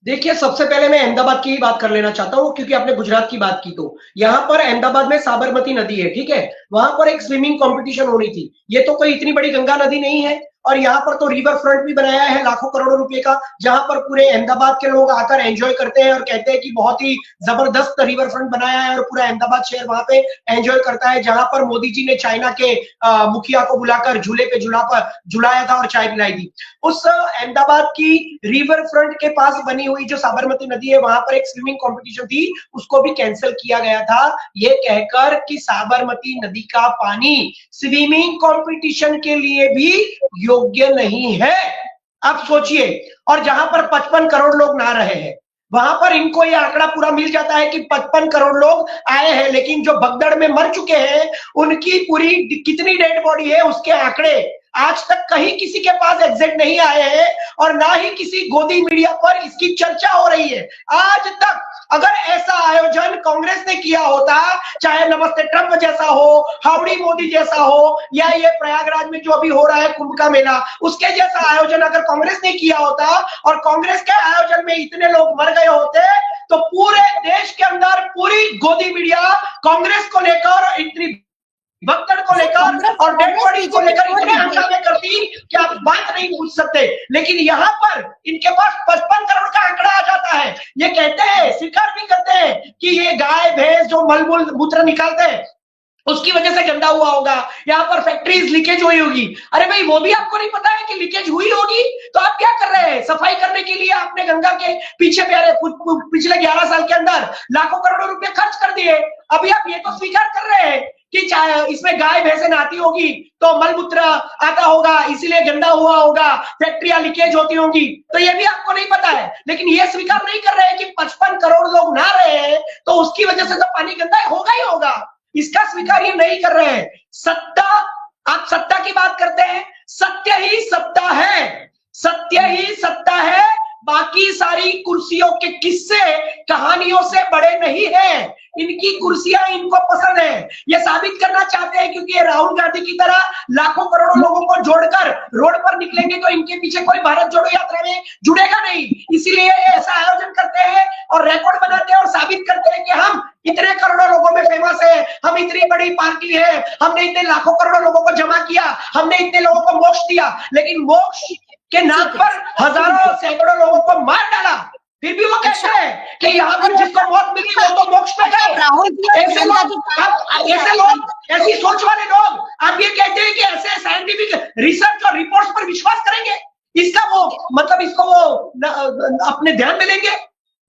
देखिए, सबसे पहले मैं अहमदाबाद की ही बात कर लेना चाहता हूँ, क्योंकि आपने गुजरात की बात की। तो यहाँ पर अहमदाबाद में साबरमती नदी है, ठीक है, वहां पर एक स्विमिंग कंपटीशन होनी थी। ये तो कोई इतनी बड़ी गंगा नदी नहीं है, और यहाँ पर तो रिवर फ्रंट भी बनाया है लाखों करोड़ों रुपए का, जहां पर पूरे अहमदाबाद के लोग आकर एंजॉय करते हैं और कहते हैं कि बहुत ही जबरदस्त रिवर फ्रंट बनाया है, और पूरा अहमदाबाद शहर वहां पे एंजॉय करता है। जहां पर मोदी जी ने चाइना के मुखिया को बुलाकर झूले पे झुलाया था और चाय पिलाई थी। उस अहमदाबाद की रिवर फ्रंट के पास बनी हुई जो साबरमती नदी है, वहां पर एक स्विमिंग कॉम्पिटिशन थी, उसको भी कैंसिल किया गया था, ये कहकर कि साबरमती नदी का पानी स्विमिंग कॉम्पिटिशन के लिए भी योग्य नहीं है। आप सोचिए, और जहां पर 55 करोड़ लोग नहा रहे हैं, वहां पर इनको यह आंकड़ा पूरा मिल जाता है कि 55 करोड़ लोग आए हैं, लेकिन जो भगदड़ में मर चुके हैं उनकी पूरी कितनी डेड बॉडी है उसके आंकड़े आज तक कहीं किसी के पास एग्जिट नहीं आए हैं और ना ही किसी गोदी मीडिया पर इसकी चर्चा हो रही है। आज तक अगर ऐसा आयोजन कांग्रेस ने किया होता, चाहे नमस्ते ट्रंप जैसा हो, हाउडी मोदी जैसा हो, या ये प्रयागराज में जो अभी हो रहा है कुंभ का मेला, उसके जैसा आयोजन अगर कांग्रेस ने किया होता और कांग्रेस के आयोजन में इतने लोग मर गए होते, तो पूरे देश के अंदर पूरी गोदी मीडिया कांग्रेस को लेकर इतनी भगदड़ को लेकर और डेड बॉडी को लेकर इतने हंगामे करती कि आप बात नहीं पूछ सकते। लेकिन यहाँ पर इनके पास 55 करोड़ का आंकड़ा आ जाता है। ये कहते हैं, स्वीकार भी करते हैं कि ये गाय भैंस जो मलमूल मूत्र निकालते हैं उसकी वजह से गंदा हुआ होगा, यहाँ पर फैक्ट्रीज लीकेज हुई होगी। अरे भाई, वो भी आपको नहीं पता है कि लीकेज हुई होगी, तो आप क्या कर रहे हैं? सफाई करने के लिए आपने गंगा के पीछे पिछले 11 साल के अंदर लाखों करोड़ों रुपए खर्च कर दिए। अभी आप ये तो स्वीकार कर रहे हैं कि चाहे इसमें गाय भैंसे नहाती होगी तो मलमूत्र आता होगा, इसीलिए गंदा हुआ होगा, फैक्ट्रियां लीकेज होती होंगी, तो ये भी आपको नहीं पता है। लेकिन ये स्वीकार नहीं कर रहे हैं कि 55 करोड़ लोग नहा रहे हैं तो उसकी वजह से तो पानी गंदा होगा ही होगा। इसका स्वीकार ये नहीं कर रहे हैं। सत्ता, आप सत्ता की बात करते हैं, सत्य ही सत्ता है, सत्य ही सत्ता है। बाकी सारी कुर्सियों के किस्से कहानियों से बड़े नहीं हैं। इनकी कुर्सियां इनको पसंद है, ये साबित करना चाहते हैं, क्योंकि राहुल गांधी की तरह लाखों करोड़ों लोगों को जोड़कर रोड पर निकलेंगे तो इनके पीछे कोई भारत जोड़ो यात्रा में जुड़ेगा नहीं। इसीलिए ऐसा आयोजन करते हैं और रिकॉर्ड बनाते हैं और साबित करते हैं कि हम इतने करोड़ों लोगों में फेमस है, हम इतनी बड़ी पार्टी है, हमने इतने लाखों करोड़ों लोगों को जमा किया, हमने इतने लोगों को मोक्ष दिया। लेकिन मोक्ष के नाम पर हजारों सैकड़ों लोगों को मार डाला, फिर भी वो कहते हैं कि यहाँ पर जिसको मौत मिली वो तो मोक्ष पे गए। ऐसे लोग, ऐसी सोच वाले लोग, आप ये कहते हैं कि ऐसे साइंटिफिक रिसर्च और रिपोर्ट्स पर विश्वास करेंगे? इसका वो मतलब इसको वो अपने ध्यान में लेंगे?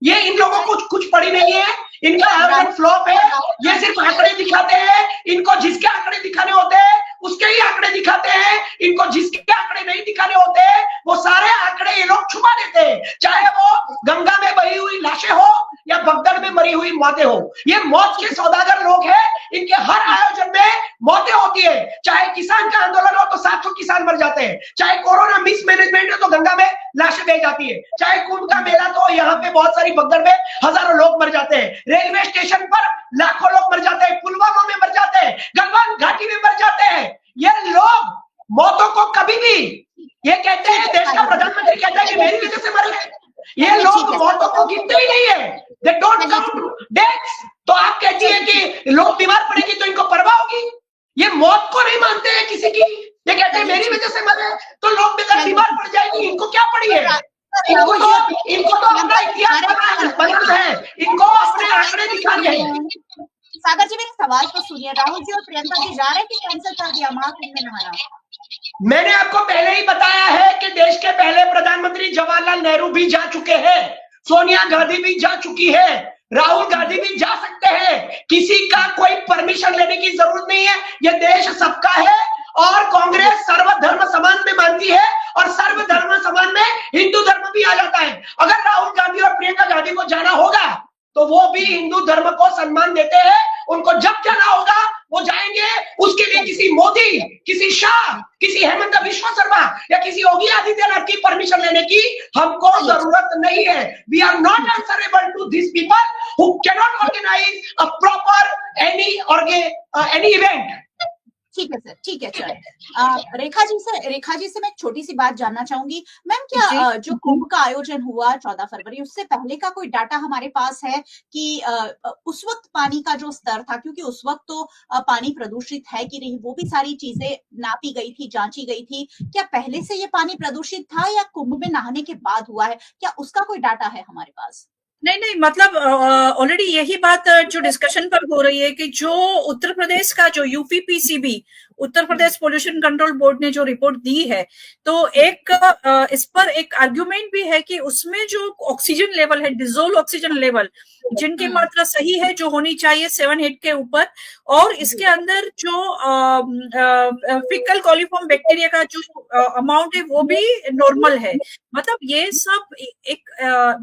ये इन लोगों को कुछ पड़ी नहीं है, इनका आयोजन फ्लॉप है, ये सिर्फ आंकड़े दिखाते हैं। इनको जिसके आंकड़े दिखाने होते हैं उसके ही आंकड़े दिखाते हैं, इनको जिसके आंकड़े नहीं दिखाने होते वो सारे आंकड़े ये लोग छुपा देते हैं। चाहे वो गंगा में बही हुई लाशें हो या भगदड़ में मरी हुई मौतें हो, ये मौत के सौदागर लोग हैं। इनके हर आयोजन में मौतें होती है। चाहे किसान का आंदोलन हो तो 700 किसान मर जाते हैं, चाहे कोरोना मिसमैनेजमेंट है तो गंगा में लाशें बह जाती है, चाहे कुंभ का मेला तो यहाँ पे बहुत सारी भगदड़ में हजारों लोग मर जाते हैं, रेलवे स्टेशन पर लाखों लोग मर जाते हैं, पुलवामा में मर जाते हैं, गलवान घाटी में मर जाते हैं। ये लोग मौतों को कभी भी, ये कहते हैं, देश का प्रधानमंत्री कहता है कि मेरी वजह से मरे, ये लोग मौतों को गिनते ही नहीं है, दे डोंट काउंट डेथ्स। तो आप कहती है कि लोग बीमार पड़ेगी तो इनको परवाह होगी? ये मौत को नहीं मानते हैं किसी की, ये कहते हैं मेरी वजह से मरे, तो लोग बेकार बीमार पड़ जाएंगे, इनको क्या पड़ी है? इनको तो अपना इतिहास बनाना है, इनको अपने आंकड़े दिखाने हैं। सागर जी, मेरे सवाल तो सुनिए। राहुल जी और प्रियंका जी जा रहे हैं कि कैंसिल कर दिया महाकुंभ में नहाना? मैंने आपको पहले ही बताया है कि देश के पहले प्रधानमंत्री जवाहरलाल नेहरू भी जा चुके हैं, सोनिया गांधी भी जा चुकी है, राहुल गांधी भी जा सकते हैं। किसी का कोई परमिशन लेने की जरूरत नहीं है। यह देश सबका है और कांग्रेस सर्वधर्म समान में मानती है और सर्वधर्म समान में हिंदू धर्म भी आ जाता है। अगर राहुल गांधी और प्रियंका गांधी को जाना होगा तो वो भी हिंदू धर्म को सम्मान देते हैं, उनको जब जाना होगा वो जाएंगे। उसके लिए किसी मोदी, किसी शाह, किसी हेमंत बिश्वा शर्मा या किसी योगी आदित्यनाथ की परमिशन लेने की हमको जरूरत नहीं है। We are not answerable to this people who cannot organise a proper any event. ठीक है सर, ठीक है सर। रेखा जी से मैं एक छोटी सी बात जानना चाहूंगी। मैम, क्या जो कुंभ का आयोजन हुआ 14 फरवरी, उससे पहले का कोई डाटा हमारे पास है कि उस वक्त पानी का जो स्तर था, क्योंकि उस वक्त तो पानी प्रदूषित है कि नहीं, वो भी सारी चीजें नापी गई थी, जांची गई थी। क्या पहले से ये पानी प्रदूषित था या कुंभ में नहाने के बाद हुआ है? क्या उसका कोई डाटा है हमारे पास? नहीं, मतलब ऑलरेडी यही बात जो डिस्कशन पर हो रही है कि जो उत्तर प्रदेश का जो UPPCB, Uttar Pradesh pollution control board ने जो रिपोर्ट दी है, तो एक इस पर एक आर्ग्यूमेंट भी है कि उसमें जो ऑक्सीजन लेवल है, डिजोल्व ऑक्सीजन लेवल, जिनकी मात्रा सही है, जो होनी चाहिए 7-8 के ऊपर, और इसके अंदर जो फीकल कॉलीफॉर्म बैक्टीरिया का जो अमाउंट है वो भी नॉर्मल है। मतलब ये सब एक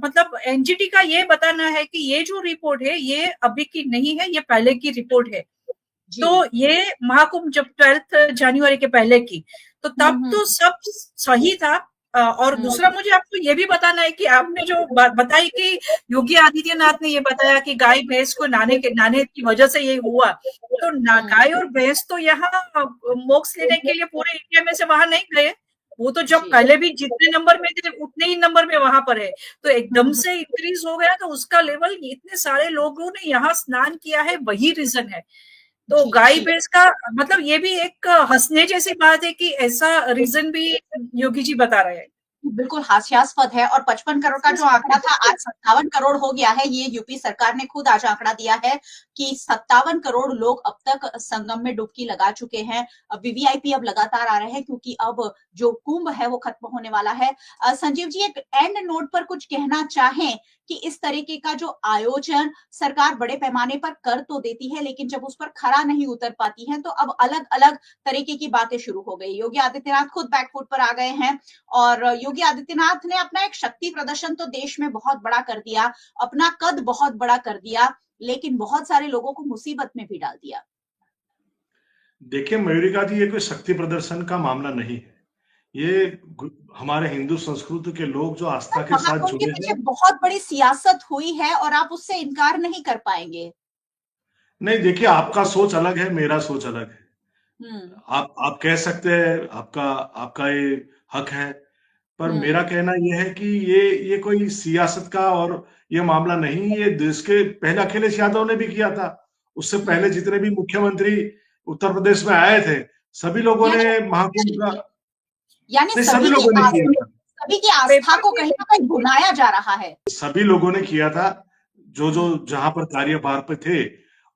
मतलब एनजीटी का ये बताना है कि ये जो रिपोर्ट है ये अभी की नहीं है, ये पहले की रिपोर्ट है। तो ये महाकुंभ जब 12 जनवरी के पहले की, तो तब तो सब सही था। और दूसरा मुझे आपको ये भी बताना है कि आपने जो बात बताई कि योगी आदित्यनाथ ने ये बताया कि गाय भैंस को नाने की वजह से ये हुआ, तो गाय और भैंस तो यहाँ मोक्ष लेने के लिए पूरे इंडिया में से वहां नहीं गए, वो तो जब पहले भी जितने नंबर में थे उतने ही नंबर में वहां पर है, तो एकदम से इंक्रीज हो गया, तो उसका लेवल इतने सारे लोगों ने यहाँ स्नान किया है, वही रीजन है। तो गाय भैंस का मतलब ये भी एक हंसने जैसी बात है कि ऐसा रीजन भी योगी जी बता रहे हैं। बिल्कुल हास्यास्पद है। और 55 करोड़ का जो आंकड़ा था आज 57 करोड़ हो गया है। ये यूपी सरकार ने खुद आज आंकड़ा दिया है कि 57 करोड़ लोग अब तक संगम में डुबकी लगा चुके हैं। अब वीवीआईपी अब लगातार आ रहे हैं क्योंकि अब जो कुंभ है वो खत्म होने वाला है। संजीव जी, एक एंड नोट पर कुछ कहना चाहें कि इस तरीके का जो आयोजन सरकार बड़े पैमाने पर कर तो देती है, लेकिन जब उस पर खरा नहीं उतर पाती है तो अब अलग अलग तरीके की बातें शुरू हो गई। योगी आदित्यनाथ खुद बैकफुट पर आ गए हैं और योगी आदित्यनाथ ने अपना एक शक्ति प्रदर्शन तो देश में बहुत बड़ा कर दिया, अपना कद बहुत बड़ा कर दिया, लेकिन बहुत सारे लोगों को मुसीबत में भी डाल दिया। देखिए मयूरिका जी, ये कोई शक्ति प्रदर्शन का मामला नहीं है, ये हमारे हिंदू संस्कृति के लोग जो आस्था के साथ जुड़े हैं। बहुत बड़ी सियासत हुई है और आप उससे इनकार नहीं कर पाएंगे। नहीं, देखिए आपका सोच अलग है, मेरा सोच अलग है। आप कह सकते हैं, आपका ये हक है, पर मेरा कहना यह है कि ये कोई सियासत का और ये मामला नहीं। ये देश के पहले अखिलेश यादव ने भी किया था, उससे पहले जितने भी मुख्यमंत्री उत्तर प्रदेश में आए थे सभी लोगों ने महाकुंभ का, यानी सभी लोगों ने किया था। सभी की आस्था को कहीं ना कहीं भुनाया जा रहा है। सभी लोगों ने किया था जो जहां पर कार्यभार पे थे।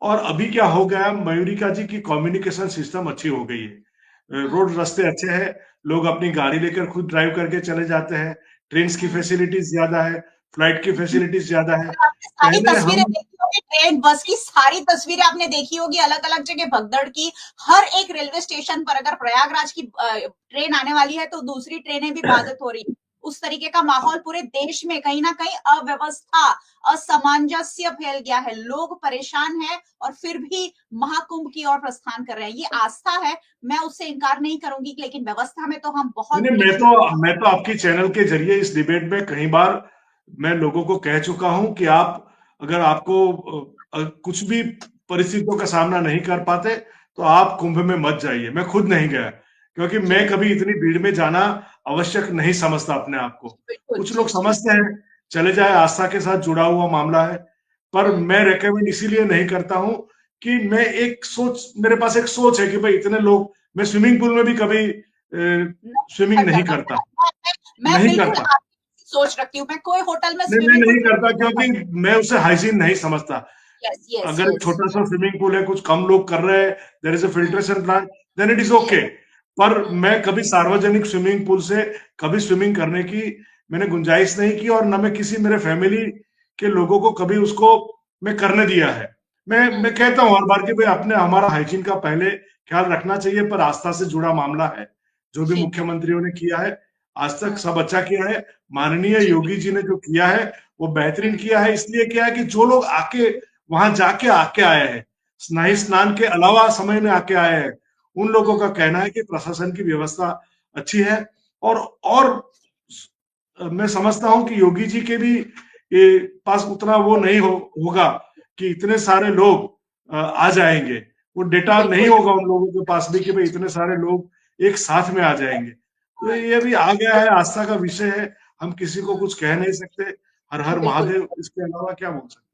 और अभी क्या हो गया, मयूरिका जी की कम्युनिकेशन सिस्टम अच्छी हो गई है, रोड रास्ते अच्छे हैं, लोग अपनी गाड़ी लेकर खुद ड्राइव करके चले जाते हैं, ट्रेन की फैसिलिटीज ज्यादा है, फ्लाइट की फैसिलिटीज ज्यादा है। सारी तस्वीरें देखी होगी, ट्रेन बस की सारी तस्वीरें आपने देखी होगी, अलग अलग जगह भगदड़ की। हर एक रेलवे स्टेशन पर अगर प्रयागराज की ट्रेन आने वाली है तो दूसरी ट्रेनें भी बाधित हो रही है। उस तरीके का माहौल पूरे देश में कहीं ना कहीं अव्यवस्था, असमंजस्य फैल गया है। लोग परेशान हैं और फिर भी महाकुंभ की ओर प्रस्थान कर रहे हैं। ये आस्था है, मैं उससे इनकार नहीं करूंगी, लेकिन व्यवस्था में तो हम बहुत मैं तो आपकी चैनल के जरिए इस डिबेट में कई बार मैं लोगों को कह चुका हूं कि आप अगर आपको कुछ भी परिस्थितियों का सामना नहीं कर पाते तो आप कुंभ में मत जाइए। मैं खुद नहीं गया क्योंकि मैं कभी इतनी भीड़ में जाना आवश्यक नहीं समझता अपने आप को। कुछ लोग समझते हैं चले जाए, आस्था के साथ जुड़ा हुआ मामला है, पर मैं रेकमेंड इसीलिए नहीं करता हूं कि मैं मेरे पास एक सोच है कि भाई इतने लोग, मैं स्विमिंग पूल में भी कभी स्विमिंग नहीं करता, नहीं करता, सोच रखती हूँ। मैं कोई होटल में नहीं करता क्योंकि मैं उसे हाइजीन नहीं समझता। अगर छोटा सा स्विमिंग पूल है, कुछ कम लोग कर रहे हैं, there is a filtration plant, then it is okay. पर मैं कभी सार्वजनिक स्विमिंग पूल से कभी स्विमिंग करने की मैंने गुंजाइश नहीं की, और न मैं किसी मेरे फैमिली के लोगों को कभी उसको मैं करने दिया है। मैं कहता हूँ हर बार कि भाई अपने हमारा हाइजीन का पहले ख्याल रखना चाहिए, पर आस्था से जुड़ा मामला है, जो भी मुख्यमंत्रियों ने किया है आज तक सब अच्छा किया है। माननीय योगी जी ने जो किया है वो बेहतरीन किया है। इसलिए किया है कि जो लोग आके वहां जाके आए हैं, स्नान के अलावा समय में आके आए हैं, उन लोगों का कहना है कि प्रशासन की व्यवस्था अच्छी है। और मैं समझता हूं कि योगी जी के भी पास उतना वो नहीं होगा कि इतने सारे लोग आ जाएंगे, वो डेटा नहीं होगा उन लोगों के पास भी कि भाई इतने सारे लोग एक साथ में आ जाएंगे। तो ये भी आ गया है, आस्था का विषय है, हम किसी को कुछ कह नहीं सकते। हर हर महादेव, इसके अलावा क्या बोल सकते।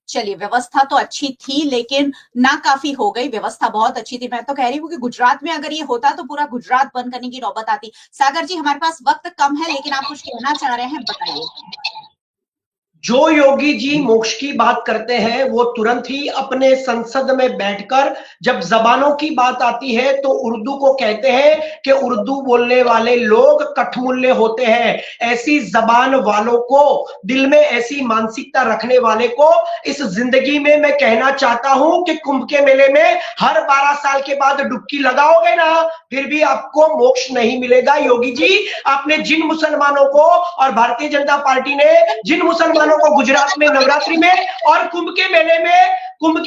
चलिए, व्यवस्था तो अच्छी थी लेकिन ना काफी हो गई। व्यवस्था बहुत अच्छी थी। मैं तो कह रही हूँ कि गुजरात में अगर ये होता तो पूरा गुजरात बंद करने की नौबत आती। सागर जी, हमारे पास वक्त कम है लेकिन आप कुछ कहना चाह रहे हैं, बताइए। जो योगी जी मोक्ष की बात करते हैं वो तुरंत ही अपने संसद में बैठकर जब जबानों की बात आती है तो उर्दू को कहते हैं कि उर्दू बोलने वाले लोग कठमुल्ले होते हैं। ऐसी जबान वालों को, दिल में ऐसी मानसिकता रखने वाले को इस जिंदगी में मैं कहना चाहता हूं कि कुंभ के मेले में हर 12 साल के बाद डुबकी लगाओगे ना, फिर भी आपको मोक्ष नहीं मिलेगा। योगी जी, आपने जिन मुसलमानों को और भारतीय जनता पार्टी ने जिन मुसलमानों को गुजरात में नवरात्रि में और कुंभ के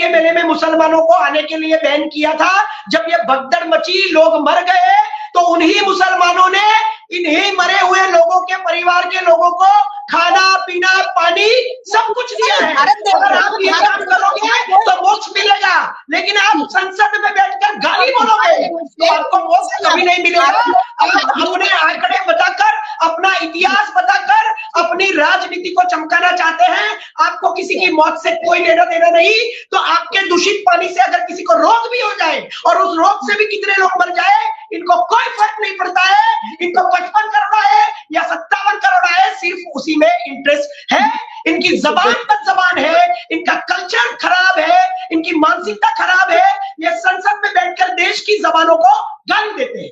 मेले में मुसलमानों को आने के लिए बैन किया था, जब ये भगदड़ मची, लोग मर गए, तो उन्हीं मुसलमानों ने इन्हीं मरे हुए लोगों के परिवार के लोगों को खाना पीना पानी सब कुछ दिया है। अगर आप ये काम करोगे तो मोक्ष मिलेगा, लेकिन आप संसद में बैठकर गाली बोलोगे तो आपको मोक्ष कभी नहीं मिलेगा। आप अपने आंकड़े बताकर, अपना इतिहास बताकर अपनी राजनीति को चमकाना चाहते हैं। आपको किसी की मौत से कोई लेना देना नहीं। तो आपके दूषित पानी से अगर किसी को रोग भी हो जाए और उस रोग से भी कितने लोग मर जाए, इनको कोई फर्क नहीं पड़ता है। इनको 55 करोड़ है या 57 करोड़ है, सिर्फ उसी में इंटरेस्ट है। इनकी जबान पर जबान है, इनका कल्चर खराब है, इनकी मानसिकता खराब है। ये संसद में बैठकर देश की जबानों को गाली देते हैं।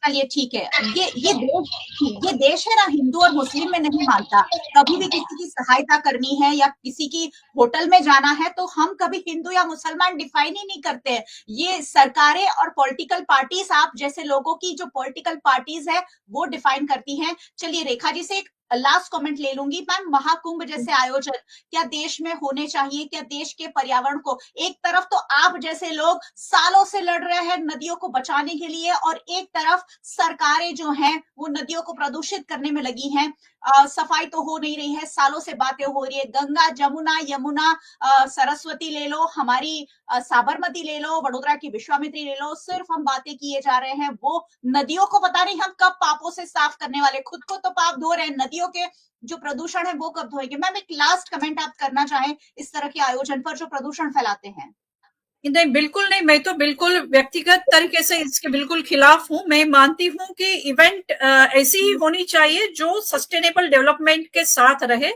चलिए ठीक है, ये देश है ना, हिंदू और मुस्लिम में नहीं मानता। कभी भी किसी की सहायता करनी है या किसी की होटल में जाना है तो हम कभी हिंदू या मुसलमान डिफाइन ही नहीं करते हैं। ये सरकारें और पॉलिटिकल पार्टीज, आप जैसे लोगों की जो पॉलिटिकल पार्टीज है वो डिफाइन करती हैं। चलिए रेखा जी से एक लास्ट कमेंट ले लूंगी। मैम, महाकुंभ जैसे आयोजन क्या देश में होने चाहिए? क्या देश के पर्यावरण को, एक तरफ तो आप जैसे लोग सालों से लड़ रहे हैं नदियों को बचाने के लिए और एक तरफ सरकारें जो हैं वो नदियों को प्रदूषित करने में लगी हैं। सफाई तो हो नहीं रही है, सालों से बातें हो रही है। गंगा, जमुना, यमुना, सरस्वती ले लो, हमारी साबरमती ले लो, वडोदरा की विश्वामित्री ले लो, सिर्फ हम बातें किए जा रहे हैं। वो नदियों को पता नहीं हम कब पापों से साफ करने वाले, खुद को तो पाप धो रहे हैं, नदियों के जो प्रदूषण है वो कब धोएंगे? मैम, एक लास्ट कमेंट आप करना चाहें इस तरह के आयोजन पर जो प्रदूषण फैलाते हैं? नहीं, बिल्कुल नहीं। मैं तो बिल्कुल व्यक्तिगत तरीके से इसके बिल्कुल खिलाफ हूं। मैं मानती हूं कि इवेंट ऐसी ही होनी चाहिए जो सस्टेनेबल डेवलपमेंट के साथ रहे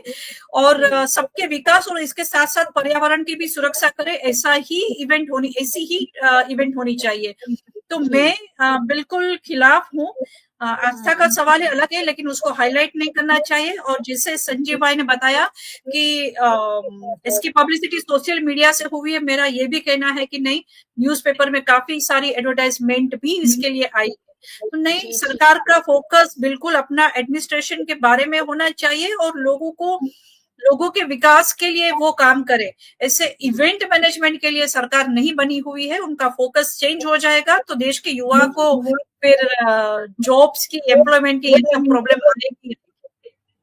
और सबके विकास और इसके साथ साथ पर्यावरण की भी सुरक्षा करे। ऐसी ही इवेंट होनी चाहिए। तो मैं बिल्कुल खिलाफ हूं। आस्था का सवाल है, अलग है, लेकिन उसको हाईलाइट नहीं करना चाहिए। और जैसे संजीव भाई ने बताया कि इसकी पब्लिसिटी सोशल मीडिया से हुई है, मेरा ये भी कहना है कि नहीं, न्यूज़पेपर में काफी सारी एडवर्टाइजमेंट भी इसके लिए आई है। तो नहीं, सरकार का फोकस बिल्कुल अपना एडमिनिस्ट्रेशन के बारे में होना चाहिए और लोगों के विकास के लिए वो काम करे। ऐसे इवेंट मैनेजमेंट के लिए सरकार नहीं बनी हुई है। उनका फोकस चेंज हो जाएगा तो देश के युवा को फिर जॉब्स की, एम्प्लॉयमेंट की ये सब प्रॉब्लम आएगी।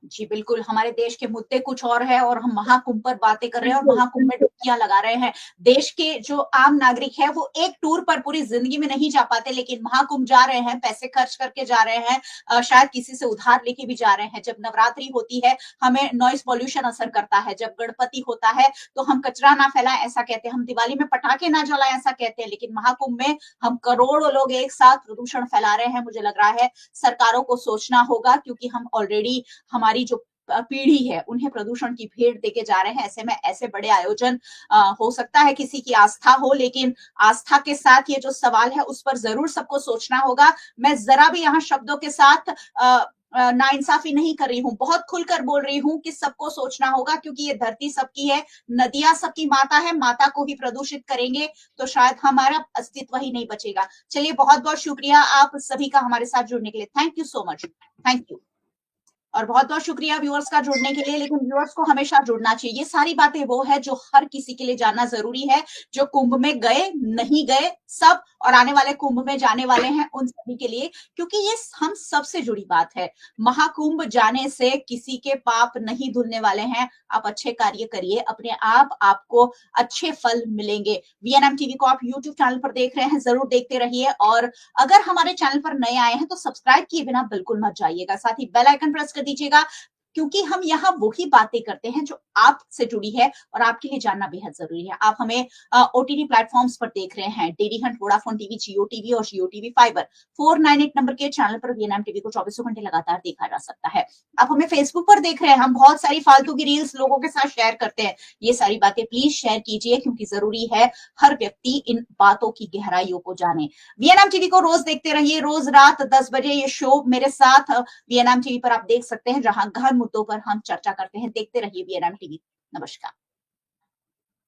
जी बिल्कुल, हमारे देश के मुद्दे कुछ और है और हम महाकुंभ पर बातें कर रहे हैं और महाकुंभ में डुबकियां लगा रहे हैं। देश के जो आम नागरिक है वो एक टूर पर पूरी जिंदगी में नहीं जा पाते, लेकिन महाकुंभ जा रहे हैं, पैसे खर्च करके जा रहे हैं, शायद किसी से उधार लेके भी जा रहे हैं। जब नवरात्रि होती है हमें नॉइस पॉल्यूशन असर करता है, जब गणपति होता है तो हम कचरा ना फैलाएं ऐसा कहते हैं, हम दिवाली में पटाखे ना जलाएं ऐसा कहते हैं, लेकिन महाकुंभ में हम करोड़ों लोग एक साथ प्रदूषण फैला रहे हैं। मुझे लग रहा है सरकारों को सोचना होगा, क्योंकि हम ऑलरेडी हमारी जो पीढ़ी है उन्हें प्रदूषण की भेंट देके जा रहे हैं। ऐसे में ऐसे बड़े आयोजन हो सकता है किसी की आस्था हो, लेकिन आस्था के साथ ये जो सवाल है उस पर जरूर सबको सोचना होगा। मैं जरा भी यहाँ शब्दों के साथ नाइंसाफी नहीं कर रही हूँ, बहुत खुलकर बोल रही हूँ कि सबको सोचना होगा, क्योंकि ये धरती सबकी है, नदियां सबकी माता है। माता को ही प्रदूषित करेंगे तो शायद हमारा अस्तित्व ही नहीं बचेगा। चलिए, बहुत बहुत शुक्रिया आप सभी का हमारे साथ जुड़ने के लिए। Thank you so much, thank you. और बहुत बहुत शुक्रिया व्यूअर्स का जुड़ने के लिए, लेकिन व्यूअर्स को हमेशा जुड़ना चाहिए। ये सारी बातें वो है जो हर किसी के लिए जानना जरूरी है, जो कुंभ में गए, नहीं गए, सब, और आने वाले कुंभ में जाने वाले हैं उन सभी के लिए, क्योंकि ये हम सबसे जुड़ी बात है। महाकुंभ जाने से किसी के पाप नहीं धुलने वाले हैं। आप अच्छे कार्य करिए, अपने आप आपको अच्छे फल मिलेंगे। VNM TV को आप YouTube चैनल पर देख रहे हैं, जरूर देखते रहिए। और अगर हमारे चैनल पर नए आए हैं तो सब्सक्राइब किए बिना बिल्कुल मत जाइएगा, साथ ही बेल आइकन प्रेस कर दीजिएगा, क्योंकि हम यहाँ वही बातें करते हैं जो आपसे जुड़ी है और आपके लिए जानना बेहद जरूरी है। आप हमें OTT प्लेटफॉर्म्स पर देख रहे हैं, डीडी हंट, वोडाफोन टीवी, जियो टीवी और जियो टीवी फाइबर। 498 नंबर के चैनल पर VNM TV को 24 घंटे लगातार देखा जा सकता है। आप हमें फेसबुक पर देख रहे हैं, हम बहुत सारी फालतू की रील्स लोगों के साथ शेयर करते हैं। ये सारी बातें प्लीज शेयर कीजिए, क्योंकि जरूरी है हर व्यक्ति इन बातों की गहराइयों को जाने। VNM TV को रोज देखते रहिए, रोज रात 10 बजे ये शो मेरे साथ VNM TV पर आप देख सकते हैं, जहां गहन मुद्दों पर हम चर्चा करते हैं। देखते रहिए VNM TV। नमस्कार।